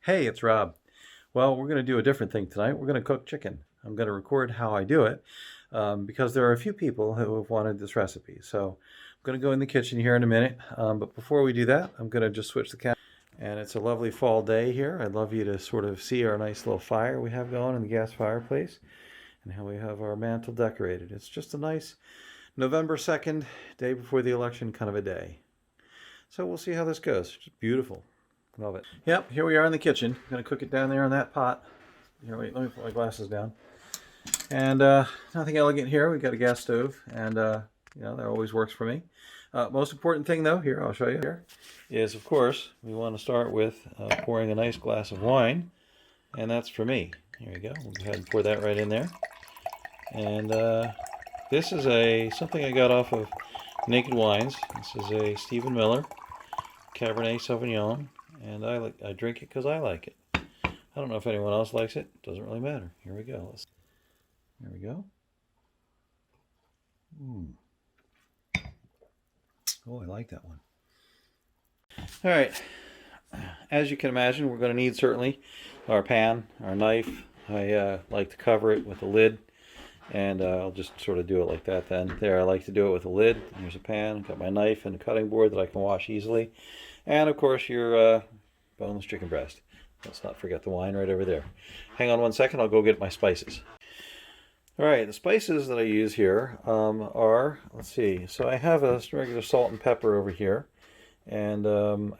Hey, it's Rob. Well, we're going to do a different thing tonight. We're going to cook chicken. I'm going to record how I do it because there are a few people who have wanted this recipe. So I'm going to go in the kitchen here in a minute. But before we do that, I'm going to just switch the camera. And it's a lovely fall day here. I'd love you to sort of see our nice little fire we have going in the gas fireplace and how we have our mantle decorated. It's just a nice November 2nd, day before the election kind of a day. So we'll see how this goes. It's beautiful. Love it. Yep, here we are in the kitchen. I'm going to cook it down there in that pot. Here, wait, let me put my glasses down. And nothing elegant here. We've got a gas stove, and that always works for me. Most important thing, though, here, I'll show you here, is, of course, we want to start with pouring a nice glass of wine, and that's for me. Here we go. We'll go ahead and pour that right in there. And this is something I got off of Naked Wines. This is a Stephen Miller Cabernet Sauvignon. And I drink it because I like it. I don't know if anyone else likes it. Doesn't really matter. Here we go. Here we go. Oh, I like that one. All right. As you can imagine, we're going to need certainly our pan, our knife. I like to cover it with a lid. And I'll just sort of do it like that then. There, I like to do it with a lid. Here's a pan. Got my knife and a cutting board that I can wash easily. And of course your boneless chicken breast. Let's not forget the wine right over there. Hang on one second, I'll go get my spices. Alright, the spices that I use here are, let's see, so I have a regular salt and pepper over here. And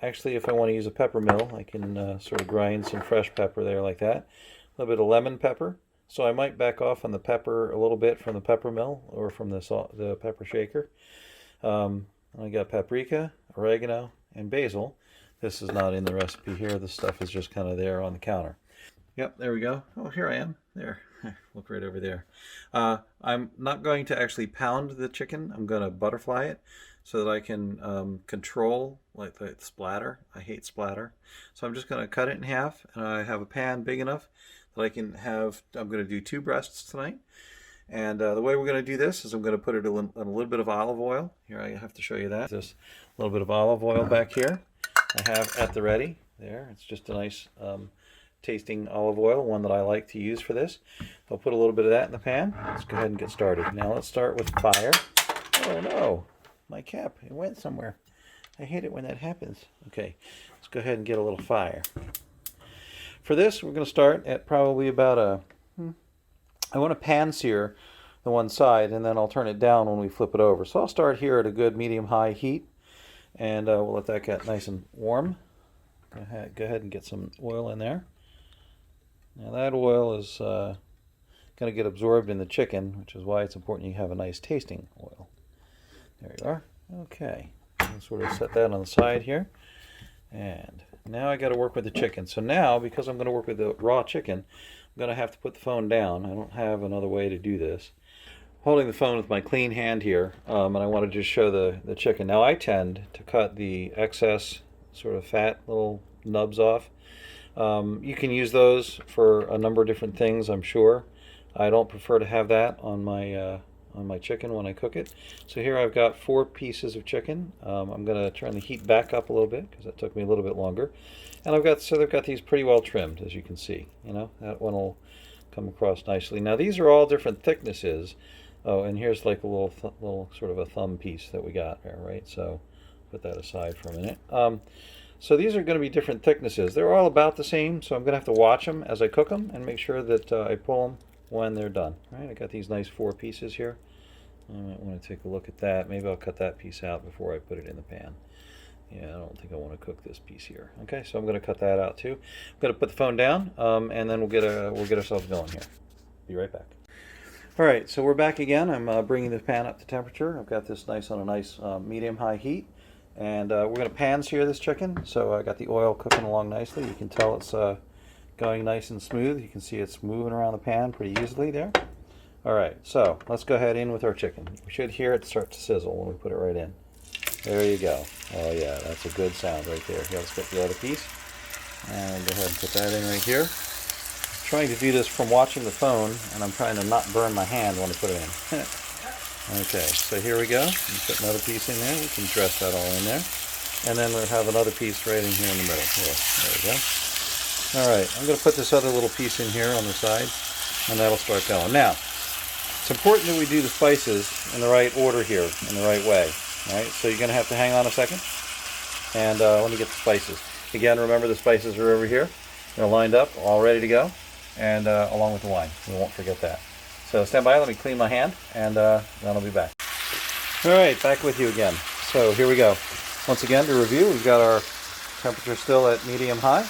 actually if I want to use a pepper mill, I can sort of grind some fresh pepper there like that. A little bit of lemon pepper. So I might back off on the pepper a little bit from the pepper mill or from the pepper shaker. I got paprika, oregano, and basil. This is not in the recipe here. This stuff is just kind of there on the counter. Yep, there we go. Oh, here I am. There. Look right over there. I'm not going to actually pound the chicken. I'm going to butterfly it so that I can control like the splatter. I hate splatter. So I'm just going to cut it in half, and I have a pan big enough that I can have, I'm going to do 2 breasts tonight. And the way we're going to do this is I'm going to put it in a little bit of olive oil. Here, I have to show you that. Just a little bit of olive oil back here. I have at the ready. There, it's just a nice tasting olive oil, one that I like to use for this. I'll put a little bit of that in the pan. Let's go ahead and get started. Now let's start with fire. Oh no, my cap, it went somewhere. I hate it when that happens. Okay, let's go ahead and get a little fire. For this, we're going to start at probably about I want to pan sear the one side, and then I'll turn it down when we flip it over. So I'll start here at a good medium-high heat, and we'll let that get nice and warm. Go ahead and get some oil in there. Now that oil is going to get absorbed in the chicken, which is why it's important you have a nice tasting oil. There you are. Okay, I'll sort of set that on the side here. And now I got to work with the chicken. So now, because I'm going to work with the raw chicken, I'm going to have to put the phone down. I don't have another way to do this. Holding the phone with my clean hand here, and I want to just show the chicken. Now I tend to cut the excess sort of fat little nubs off. You can use those for a number of different things, I'm sure. I don't prefer to have that on my chicken when I cook it. So here I've got 4 pieces of chicken. I'm going to turn the heat back up a little bit because that took me a little bit longer. And they've got these pretty well trimmed, as you can see. You know, that one will come across nicely. Now these are all different thicknesses. Oh, and here's like a little sort of a thumb piece that we got there, right? So put that aside for a minute. So these are going to be different thicknesses. They're all about the same, so I'm going to have to watch them as I cook them and make sure that I pull them when they're done. All right, I got these nice 4 pieces here. I might want to take a look at that. Maybe I'll cut that piece out before I put it in the pan. Yeah, I don't think I want to cook this piece here. Okay, so I'm going to cut that out too. I'm going to put the phone down, and then we'll get ourselves going here. Be right back. All right, so we're back again. I'm bringing the pan up to temperature. I've got this on a nice medium-high heat, and we're going to pan sear this chicken. So I got the oil cooking along nicely. You can tell it's going nice and smooth. You can see it's moving around the pan pretty easily there. All right, so let's go ahead in with our chicken. We should hear it start to sizzle when we put it right in. There you go. Oh yeah, that's a good sound right there. Here, let's get the other piece. And go ahead and put that in right here. I'm trying to do this from watching the phone, and I'm trying to not burn my hand when I put it in. Okay, so here we go. Put another piece in there. We can dress that all in there. And then we'll have another piece right in here in the middle. There we go. Alright, I'm going to put this other little piece in here on the side, and that'll start going. Now, it's important that we do the spices in the right order here, in the right way. Alright, so you're going to have to hang on a second, and let me get the spices. Again, remember the spices are over here. They're lined up, all ready to go, and along with the wine. We won't forget that. So stand by, let me clean my hand, and then I'll be back. Alright, back with you again. So here we go. Once again, to review, we've got our temperature still at medium-high.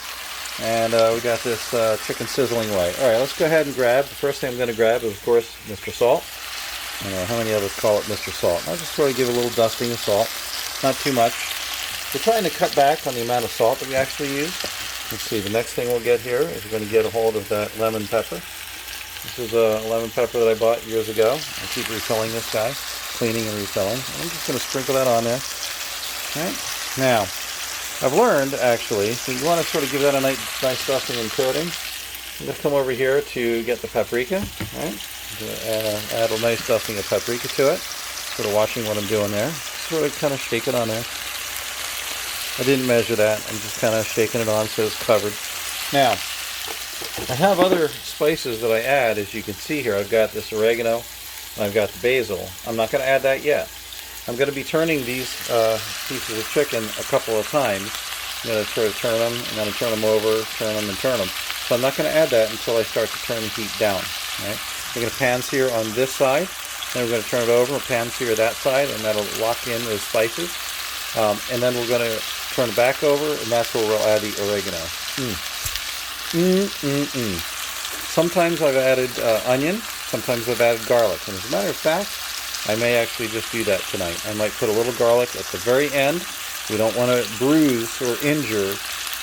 And we got this chicken sizzling away. All right, let's go ahead and grab. The first thing I'm going to grab is, of course, Mr. Salt. I don't know how many of us call it Mr. Salt. I'll just sort of give a little dusting of salt. Not too much. We're trying to cut back on the amount of salt that we actually use. Let's see, the next thing we'll get here is we're going to get a hold of that lemon pepper. This is a lemon pepper that I bought years ago. I keep refilling this guy, cleaning and refilling. I'm just going to sprinkle that on there. All right, now, I've learned, actually, that you want to sort of give that a nice dusting and coating. I'm going to come over here to get the paprika, right? Add a nice dusting of paprika to it. Sort of watching what I'm doing there. Sort of kind of shake it on there. I didn't measure that. I'm just kind of shaking it on so it's covered. Now, I have other spices that I add, as you can see here. I've got this oregano, and I've got the basil. I'm not going to add that yet. I'm going to be turning these pieces of chicken a couple of times. I'm going to sort of turn them, and then turn them over, turn them, and turn them. So I'm not going to add that until I start to turn the heat down. Right? We're going to pan sear on this side, then we're going to turn it over and pan sear that side, and that'll lock in those spices. And then we're going to turn it back over, and that's where we'll add the oregano. Sometimes I've added onion, sometimes I've added garlic, and as a matter of fact, I may actually just do that tonight. I might put a little garlic at the very end. We don't want to bruise or injure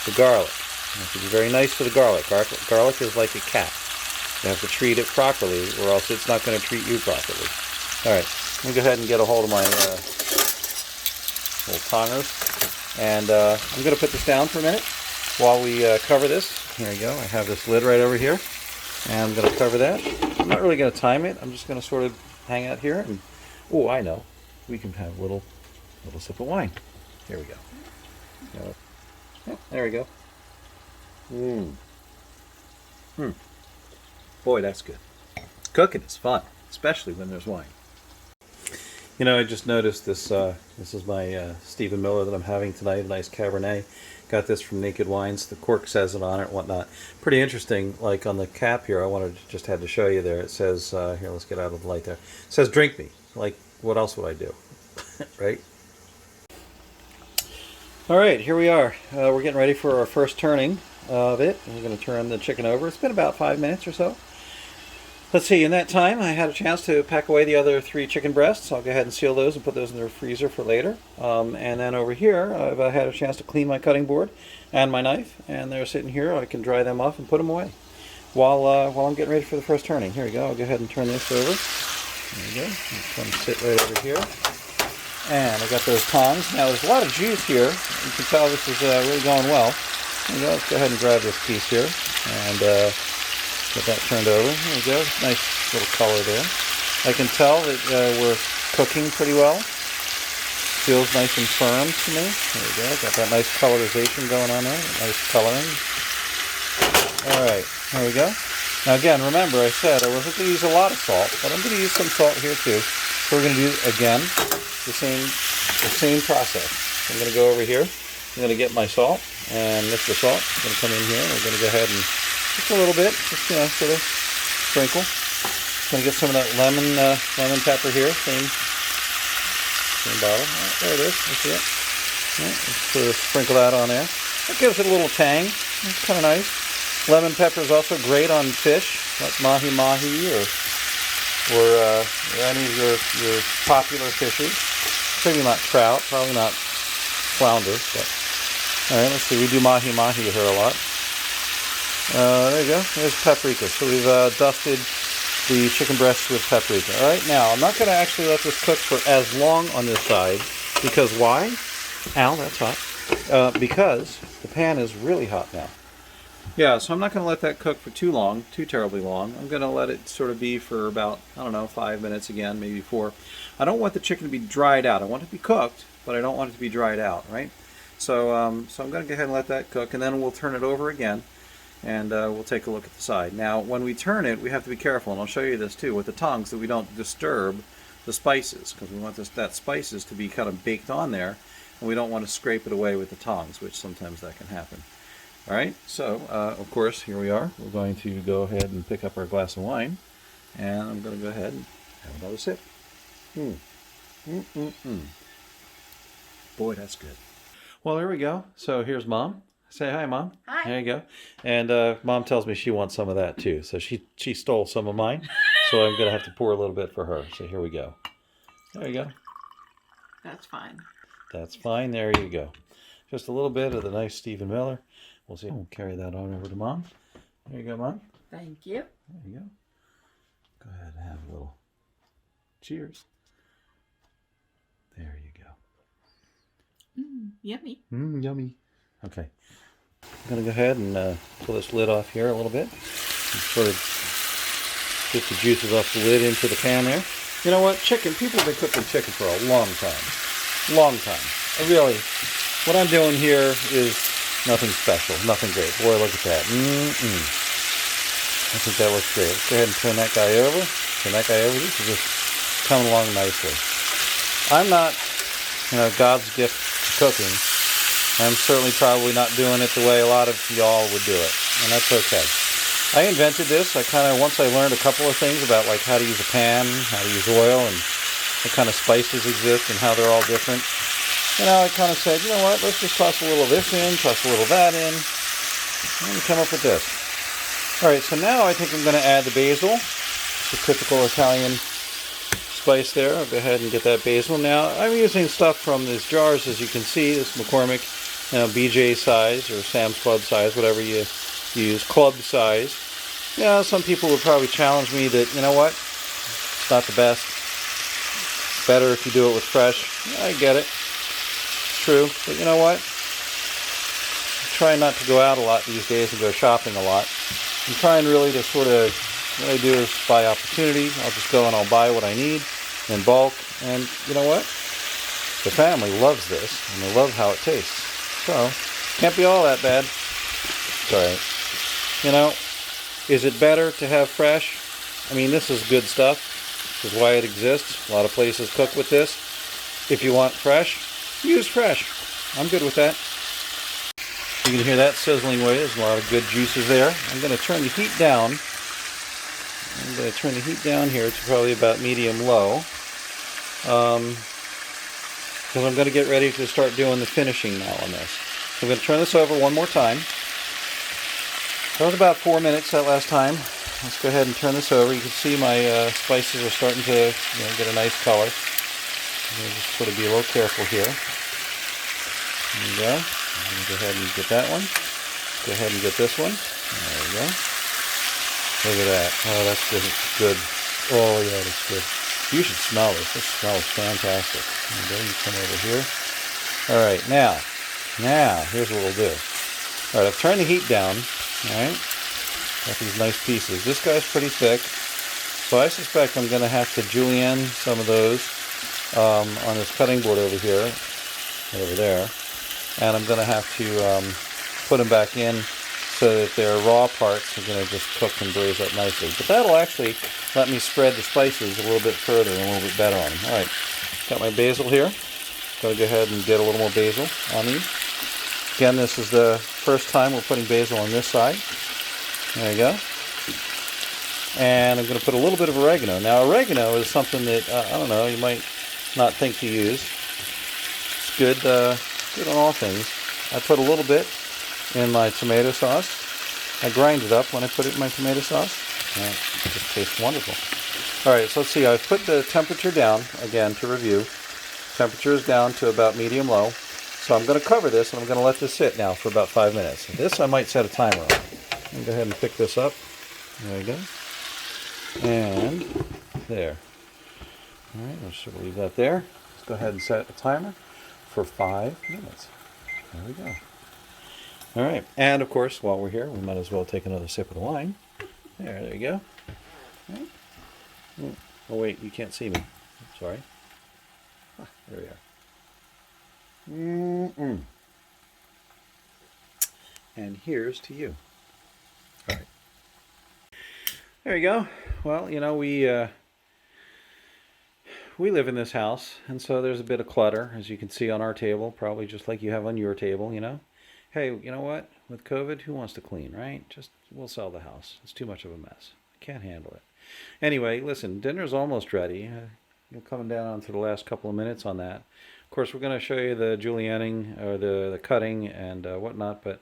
the garlic. You have to be very nice to the garlic. Garlic is like a cat. You have to treat it properly, or else it's not going to treat you properly. All right, let me go ahead and get a hold of my little tongers. And I'm going to put this down for a minute while we cover this. Here we go. I have this lid right over here. And I'm going to cover that. I'm not really going to time it. I'm just going to sort of hang out here, and oh, I know, we can have a little sip of wine. Here we go. Oh, there we go. Boy, that's good. Cooking is fun, especially when there's wine. You know, I just noticed this. This is my Stephen Miller that I'm having tonight. A nice Cabernet. Got this from Naked Wines. The cork says it on it and whatnot. Pretty interesting. Like on the cap here, just had to show you there. It says, here, let's get out of the light there. It says, drink me. Like, what else would I do? Right? All right, here we are. We're getting ready for our first turning of it. We're going to turn the chicken over. It's been about 5 minutes or so. Let's see, in that time, I had a chance to pack away the other 3 chicken breasts. I'll go ahead and seal those and put those in the freezer for later. And then over here, I've had a chance to clean my cutting board and my knife. And they're sitting here. I can dry them off and put them away while I'm getting ready for the first turning. Here we go. I'll go ahead and turn this over. There we go. It's going to sit right over here. And I got those tongs. Now, there's a lot of juice here. You can tell this is really going well. There we go. Let's go ahead and grab this piece here. And get that turned over. There we go. Nice little color there. I can tell that we're cooking pretty well. Feels nice and firm to me. There we go. Got that nice colorization going on there. Nice coloring. Alright. There we go. Now again, remember I said I wasn't going to use a lot of salt, but I'm going to use some salt here too. So we're going to do, again, the same process. I'm going to go over here. I'm going to get my salt. And Mr. Salt is going to come in here. We're going to go ahead and just a little bit, just, you know, sort of sprinkle. Going to get some of that lemon pepper here, same bottle. Right, there it is. You see it? Right, sort of sprinkle that on there. That gives it a little tang. It's kind of nice. Lemon pepper is also great on fish, like mahi-mahi or any of your popular fishes. Maybe not trout, probably not flounder. But all right, let's see. We do mahi-mahi here a lot. There you go. There's paprika. So we've dusted the chicken breasts with paprika. All right, now I'm not going to actually let this cook for as long on this side because why? Ow, that's hot. Because the pan is really hot now. Yeah, so I'm not going to let that cook for too long, too terribly long. I'm going to let it sort of be for about, I don't know, 5 minutes again, maybe 4. I don't want the chicken to be dried out. I want it to be cooked, but I don't want it to be dried out, right? So, so I'm going to go ahead and let that cook, and then we'll turn it over again. and we'll take a look at the side. Now, when we turn it, we have to be careful, and I'll show you this too, with the tongs, that we don't disturb the spices, because we want that spices to be kind of baked on there, and we don't want to scrape it away with the tongs, which sometimes that can happen. All right, so of course, here we are. We're going to go ahead and pick up our glass of wine, and I'm going to go ahead and have another sip. Boy, that's good. Well, there we go. So here's Mom. Say hi, Mom. Hi. There you go. And Mom tells me she wants some of that too. So she stole some of mine. So I'm going to have to pour a little bit for her. So here we go. There you go. That's fine. That's fine. There you go. Just a little bit of the nice Stephen Miller. We'll see. We'll carry that on over to Mom. There you go, Mom. Thank you. There you go. Go ahead and have a little cheers. There you go. Yummy. Yummy. Okay. I'm going to go ahead and pull this lid off here a little bit. And sort of get the juices off the lid into the pan there. You know what? Chicken, people have been cooking chicken for a long time. Long time. What I'm doing here is nothing special, nothing great. Boy, look at that. I think that looks great. Let's go ahead and turn that guy over. This is just coming along nicely. I'm not, God's gift to cooking. I'm certainly probably not doing it the way a lot of y'all would do it, and that's okay. I invented this. Once I learned a couple of things about like how to use a pan, how to use oil, and what kind of spices exist and how they're all different. I kind of said, you know what, let's just toss a little of this in, toss a little of that in, and come up with this. All right, so now I think I'm going to add the basil. It's a typical Italian spice there. I'll go ahead and get that basil. Now, I'm using stuff from these jars, as you can see. This McCormick, BJ size or Sam's Club size, whatever you use, club size. Some people would probably challenge me that, you know what, it's not the best. It's better if you do it with fresh. I get it. True, but you know what? I try not to go out a lot these days and go shopping a lot. I'm trying really to what I do is by opportunity. I'll just go and I'll buy what I need in bulk, and you know what? The family loves this, and they love how it tastes. So, can't be all that bad. It's alright. Is it better to have fresh? This is good stuff. This is why it exists. A lot of places cook with this. If you want fresh, use fresh. I'm good with that. You can hear that sizzling away. There's a lot of good juices there. I'm going to turn the heat down. I'm going to turn the heat down here to probably about medium-low. Because I'm going to get ready to start doing the finishing now on this. So I'm going to turn this over one more time. That was about 4 minutes that last time. Let's go ahead and turn this over. You can see my spices are starting to get a nice color. I'm going to just sort of be a little careful here. There you go. I'm going to go ahead and get that one. Go ahead and get this one. There we go. Look at that. Oh, that's good. Oh, yeah, that's good. You should smell this. This smells fantastic. There you go. You come over here. All right, now, here's what we'll do. All right, I've turned the heat down. All right. Got these nice pieces. This guy's pretty thick, so I suspect I'm going to have to julienne some of those on this cutting board over here, over there, and I'm going to have to put them back in so that their raw parts are going to just cook and braise up nicely. But that'll actually let me spread the spices a little bit further and a little bit better on them. All right, got my basil here. Got to go ahead and get a little more basil on these. Again, this is the first time we're putting basil on this side. There you go. And I'm going to put a little bit of oregano. Now, oregano is something that, I don't know, you might not think to use. It's good, good on all things. I put a little bit in my tomato sauce. I grind it up when I put it in my tomato sauce. And it just tastes wonderful. All right, so let's see. I've put the temperature down, again, to review. Temperature is down to about medium-low. So I'm going to cover this, and I'm going to let this sit now for about 5 minutes. This I might set a timer on. I'm going to go ahead and pick this up. There we go. And there. All right, let's sort of leave that there. Let's go ahead and set a timer for 5 minutes. There we go. All right, and of course, while we're here, we might as well take another sip of the wine. There you go. Right. Oh wait, you can't see me. Sorry. There we are. And here's to you. There you go. Well, you know, we live in this house, and so there's a bit of clutter, as you can see on our table, probably just like you have on your table, you know. Hey, you know what? With COVID, who wants to clean, right? Just, we'll sell the house. It's too much of a mess. I can't handle it. Anyway, listen, dinner's almost ready. You're coming down onto the last couple of minutes on that. Of course, we're going to show you the julienning, or the cutting and whatnot, but,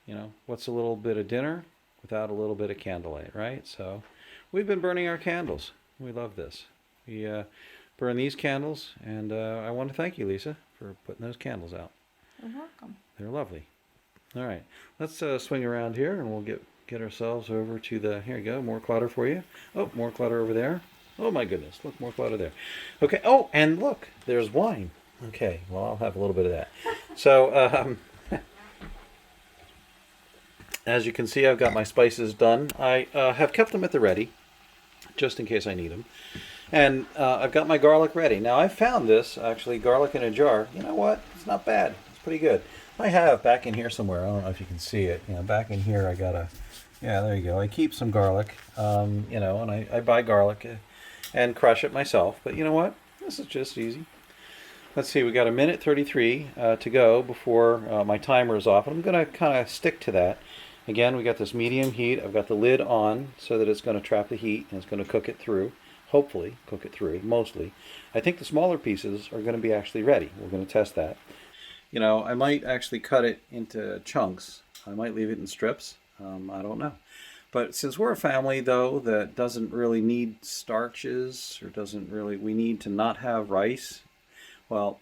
you know, what's a little bit of dinner without a little bit of candlelight, right? So we've been burning our candles. We love this. We burn these candles, and I want to thank you, Lisa, for putting those candles out. You're welcome. They're lovely. All right, let's swing around here, and we'll get ourselves over to the, here you go, more clutter for you. Oh, more clutter over there. Oh my goodness, look, more clutter there. Okay, oh, and look, there's wine. Okay, well, I'll have a little bit of that. So, as you can see, I've got my spices done. I have kept them at the ready, just in case I need them. And I've got my garlic ready. Now, I found this, actually, garlic in a jar. You know what? It's not bad. It's pretty good. I have back in here somewhere. I don't know if you can see it. You know, back in here, I got a, yeah, there you go. I keep some garlic, you know, and I buy garlic and crush it myself. But you know what? This is just easy. Let's see, we got 1:33 to go before my timer is off. And I'm going to kind of stick to that. Again, we got this medium heat. I've got the lid on so that it's going to trap the heat and it's going to cook it through. Hopefully cook it through, mostly. I think the smaller pieces are going to be actually ready. We're going to test that. You know, I might actually cut it into chunks. I might leave it in strips. I don't know. But since we're a family, though, that doesn't really need starches or doesn't really, we need to not have rice. Well,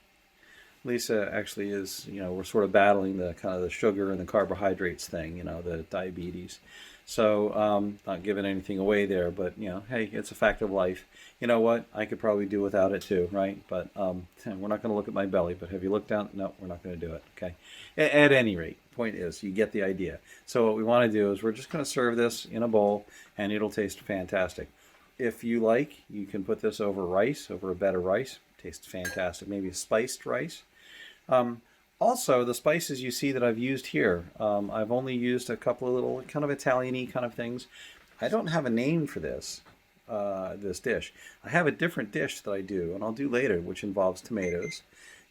Lisa actually is, you know, we're sort of battling the kind of the sugar and the carbohydrates thing, you know, the diabetes. So, not giving anything away there, but, you know, hey, it's a fact of life. You know what? I could probably do without it too, right? But we're not going to look at my belly. But have you looked down? No, we're not going to do it, okay? At any rate, point is, you get the idea. So what we want to do is we're just going to serve this in a bowl, and it'll taste fantastic. If you like, you can put this over rice, over a bed of rice. Tastes fantastic. Maybe spiced rice. Also, the spices you see that I've used here, I've only used a couple of little kind of Italian-y kind of things. I don't have a name for this, this dish. I have a different dish that I do, and I'll do later, which involves tomatoes.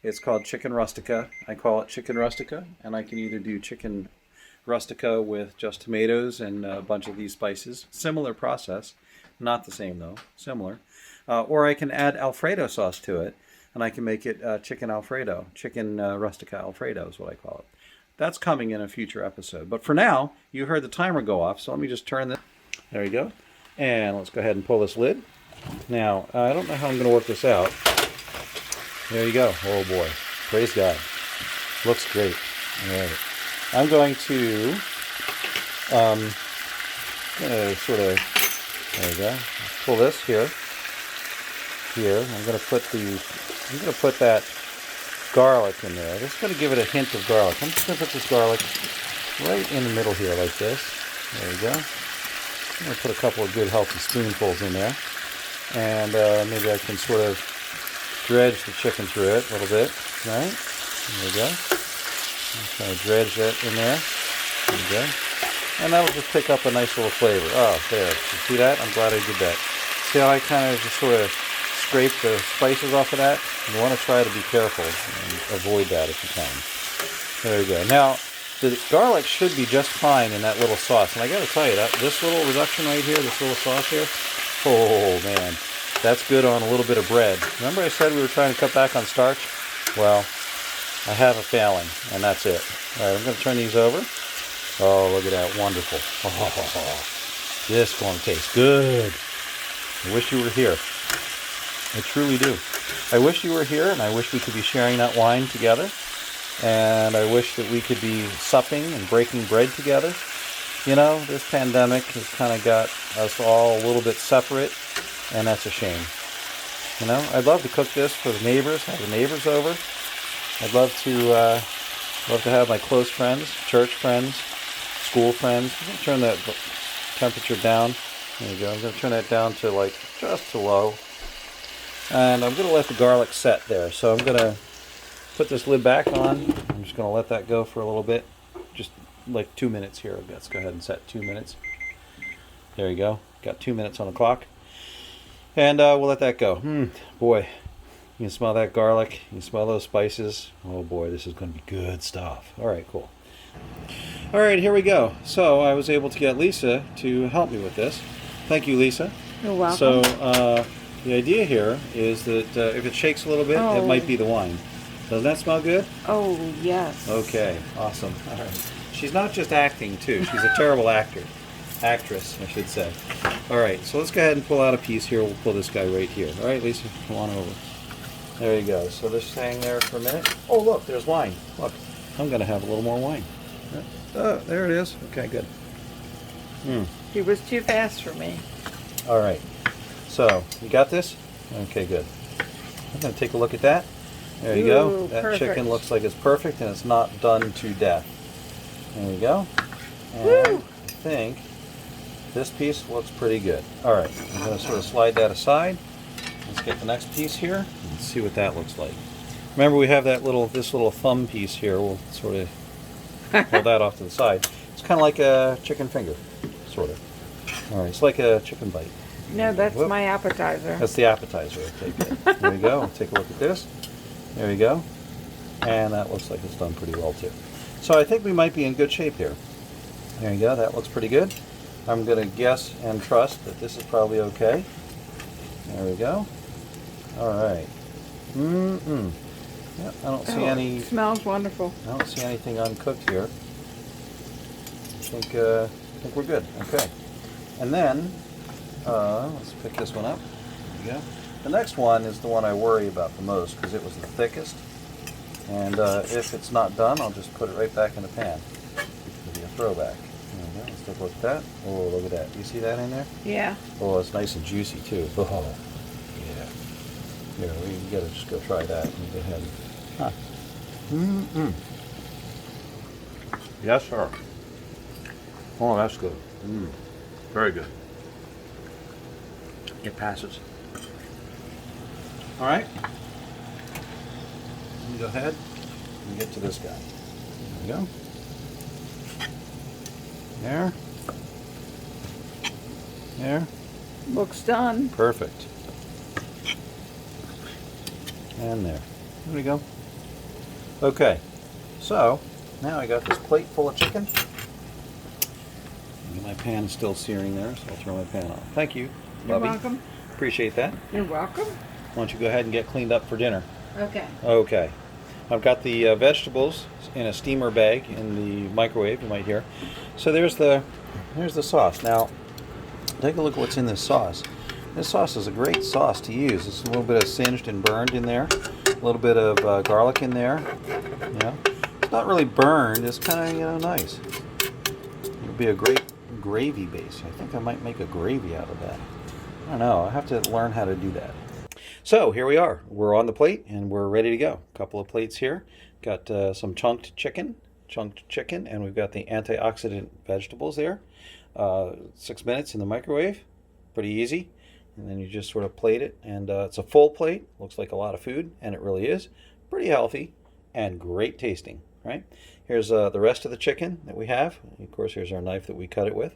It's called chicken rustica. I call it chicken rustica, and I can either do chicken rustica with just tomatoes and a bunch of these spices. Similar process. Not the same, though. Similar. Or I can add Alfredo sauce to it, and I can make it chicken Alfredo. Chicken rustica Alfredo is what I call it. That's coming in a future episode. But for now, you heard the timer go off, so let me just turn this. There you go. And let's go ahead and pull this lid. Now, I don't know how I'm going to work this out. There you go. Oh, boy. Praise God. Looks great. All right. I'm going to sort of, there you go. Pull this here. Here. I'm going to put that garlic in there. I'm just going to give it a hint of garlic. I'm just going to put this garlic right in the middle here like this. There you go. I'm going to put a couple of good healthy spoonfuls in there. And maybe I can sort of dredge the chicken through it a little bit. Right? There we go. Kind of dredge that in there. There we go. And that'll just pick up a nice little flavor. Oh, there. You see that? I'm glad I did that. See how I kind of just sort of scrape the spices off of that? You want to try to be careful and avoid that if you can. There you go. Now, the garlic should be just fine in that little sauce. And I got to tell you, this little reduction right here, this little sauce here, oh man, that's good on a little bit of bread. Remember I said we were trying to cut back on starch? Well, I have a failing, and that's it. All right, I'm going to turn these over. Oh, look at that. Wonderful. Oh, this is going to taste good. I wish you were here. I truly do. I wish you were here, and I wish we could be sharing that wine together. And I wish that we could be supping and breaking bread together. You know, this pandemic has kind of got us all a little bit separate, and that's a shame. You know, I'd love to cook this for the neighbors, have the neighbors over. I'd love to have my close friends, church friends, school friends. I'm going to turn that temperature down. There you go. I'm going to turn that down to like just to low. And I'm going to let the garlic set there. So I'm going to put this lid back on. I'm just going to let that go for a little bit. Just like 2 minutes here. Let's go ahead and set 2 minutes. There you go. Got 2 minutes on the clock. And we'll let that go. Boy, you can smell that garlic. You can smell those spices. Oh boy, this is going to be good stuff. All right, cool. All right, here we go. So I was able to get Lisa to help me with this. Thank you, Lisa. You're welcome. So the idea here is that if it shakes a little bit, it might be the wine. Doesn't that smell good? Oh, yes. Okay, awesome. All right. She's not just acting, too. She's a terrible actress, I should say. All right, so let's go ahead and pull out a piece here. We'll pull this guy right here. All right, Lisa, come on over. There you go. So this hang there for a minute. Oh, look, there's wine. Look, I'm going to have a little more wine. Oh, there it is. Okay, good. He was too fast for me. All right. So, you got this? Okay, good. I'm going to take a look at that. There you go. That perfect. chicken looks like it's perfect and it's not done to death. There you go. And Woo! I think this piece looks pretty good. All right. I'm going to sort of slide that aside. Let's get the next piece here and see what that looks like. Remember, we have this little thumb piece here. We'll sort of pull that off to the side. It's kind of like a chicken finger, sort of. All right. It's like a chicken bite. No, that's Whoop. my appetizer. That's the appetizer. Okay, good. There you go. Take a look at this. There you go. And that looks like it's done pretty well too. So I think we might be in good shape here. There you go. That looks pretty good. I'm going to guess and trust that this is probably okay. There we go. All right. Yeah, I don't see any. It smells wonderful. I don't see anything uncooked here. I think we're good. Okay. And then let's pick this one up. There you go. The next one is the one I worry about the most because it was the thickest. And if it's not done, I'll just put it right back in the pan. It'll be a throwback. There we go. Let's take a look at that. Oh, look at that. You see that in there? Yeah. Oh, it's nice and juicy too. Oh, yeah. Here, we gotta just go try that and go ahead. Huh. Yes, sir. Oh, that's good. Very good. It passes. All right. Let me go ahead and get to this guy. There we go. There. There. Looks done. Perfect. And there. There we go. Okay. So, now I got this plate full of chicken. My pan is still searing there, so I'll throw my pan on. Thank you, You're Bubby. welcome. Appreciate that. You're welcome. Why don't you go ahead and get cleaned up for dinner? Okay. Okay. I've got the vegetables in a steamer bag in the microwave, you might hear. So there's the sauce. Now, take a look at what's in this sauce. This sauce is a great sauce to use. There's a little bit of singed and burned in there. A little bit of garlic in there. You know, it's not really burned. It's kind of, nice. It'll be a great gravy base. I think I might make a gravy out of that. I don't know. I have to learn how to do that. So here we are. We're on the plate and we're ready to go. A couple of plates here. Got some chunked chicken, and we've got the antioxidant vegetables there. 6 minutes in the microwave. Pretty easy. And then you just sort of plate it, and it's a full plate. Looks like a lot of food, and it really is. Pretty healthy and great tasting, right? Here's the rest of the chicken that we have. Of course, here's our knife that we cut it with.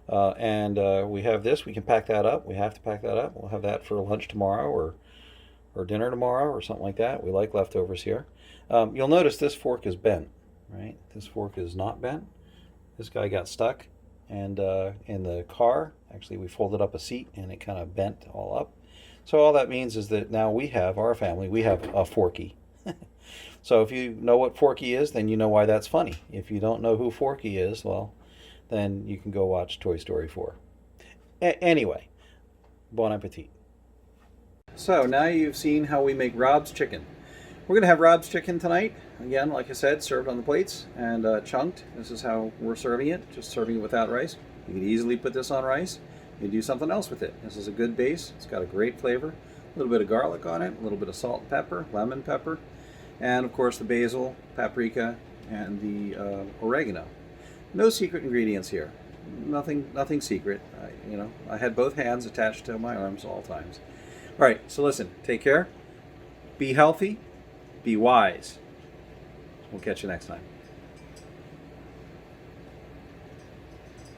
And we have this. We can pack that up. We have to pack that up. We'll have that for lunch tomorrow or dinner tomorrow or something like that. We like leftovers here. You'll notice this fork is bent, right? This fork is not bent. This guy got stuck. And in the car, actually, we folded up a seat and it kind of bent all up. So all that means is that now our family, we have a Forky. So if you know what Forky is, then you know why that's funny. If you don't know who Forky is, well, then you can go watch Toy Story 4. Anyway, bon appetit. So now you've seen how we make Rob's chicken. We're going to have Rob's chicken tonight. Again, like I said, served on the plates and chunked. This is how we're serving it, just serving it without rice. You could easily put this on rice. You can do something else with it. This is a good base. It's got a great flavor. A little bit of garlic on it, a little bit of salt and pepper, lemon pepper, and of course the basil, paprika, and the oregano. No secret ingredients here. Nothing secret. I had both hands attached to my arms all times. All right, so listen, take care. Be healthy. Be wise. We'll catch you next time.